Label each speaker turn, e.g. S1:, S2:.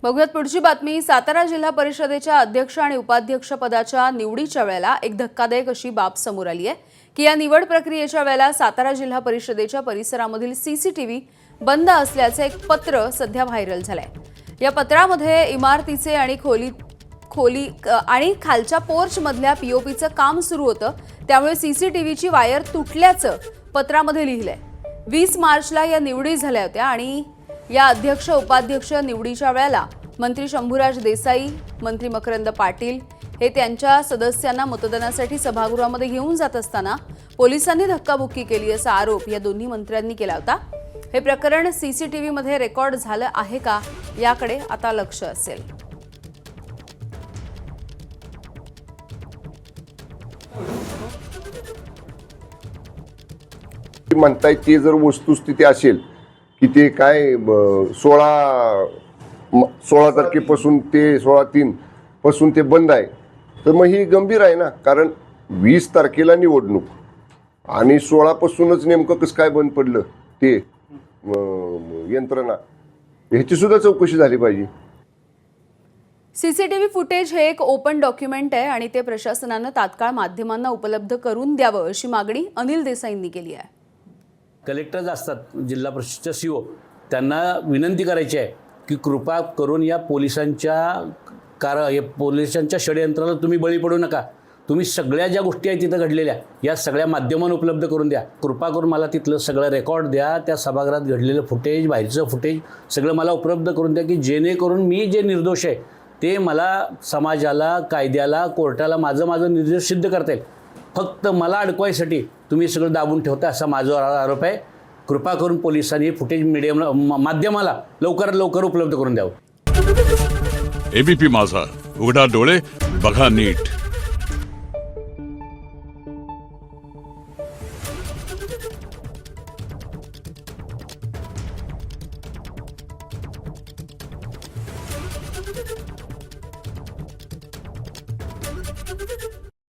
S1: बघूयात पुढची बातमी। सातारा जिल्हा परिषदेच्या अध्यक्ष आणि उपाध्यक्ष पदाच्या निवडीच्या वेळेला एक धक्कादायक अशी बाब समोर आली आहे की या निवड प्रक्रियेच्या वेळेला सातारा जिल्हा परिषदेच्या परिसरामधील सीसीटीव्ही बंद असल्याचे एक पत्र सध्या व्हायरल झालंय। या पत्रामध्ये इमारतीचे आणि खोली आणि खालच्या पोर्च मधल्या पीओपीचं काम सुरू होतं, त्यामुळे सीसीटीव्हीची वायर तुटल्याचं पत्रामध्ये लिहिलंय। 20 मार्चला या निवडी झाल्या होत्या आणि या अध्यक्ष उपाध्यक्ष निवडीच्या वेळेला मंत्री शंभूराज देसाई, मंत्री मकरंद पाटील हे त्यांच्या सदस्यांना मतदानासाठी सभागृहामध्ये घेऊन जात असताना पोलिसांनी धक्काबुक्की केली असा आरोप या दोन्ही मंत्र्यांनी केला होता। हे प्रकरण सीसीटीव्ही मध्ये रेकॉर्ड झालं आहे का याकडे आता लक्ष असेल।
S2: म्हणताय ते जर वस्तुस्थिती असेल की ते काय 16 तारखेपासून ते 16/3 पासून ते बंद आहे, तर मग ही गंभीर आहे ना। कारण 20 तारखेला निवडणूक आणि 16 पासूनच नेमकं कसं काय बंद पडलं ते यंत्रणा, ह्याची सुद्धा चौकशी झाली पाहिजे।
S1: सीसीटीव्ही फुटेज हे एक ओपन डॉक्युमेंट आहे आणि ते प्रशासनानं तात्काळ माध्यमांना उपलब्ध करून द्यावं अशी मागणी अनिल देसाईंनी केली आहे।
S3: कलेक्टर्स असतात जिल्हा परिषदच्या सीओ, त्यांना विनंती करायची आहे की कृपा करून या पोलिसांच्या षडयंत्राला तुम्ही बळी पडू नका। तुम्ही सगळ्या ज्या गोष्टी आहेत तिथं घडलेल्या या सगळ्या माध्यमांना उपलब्ध करून द्या। कृपा करून मला तिथलं सगळं रेकॉर्ड द्या, त्या सभागृहात घडलेलं फुटेज, बाहेरचं फुटेज सगळं मला उपलब्ध करून द्या की जेणेकरून मी जे निर्दोष आहे ते मला समाजाला, कायद्याला, कोर्टाला माझं निर्दोष सिद्ध करता येईल। फक्त मला अडकवायसाठी तुम्ही सगळं दाबून ठेवता असा माझा आरोप आहे। कृपा करून पोलिसांनी फुटेज माध्यमाला लवकरात लवकर उपलब्ध करून द्यावं।
S4: एबीपी माझा, उघडा डोळे बघा नीट।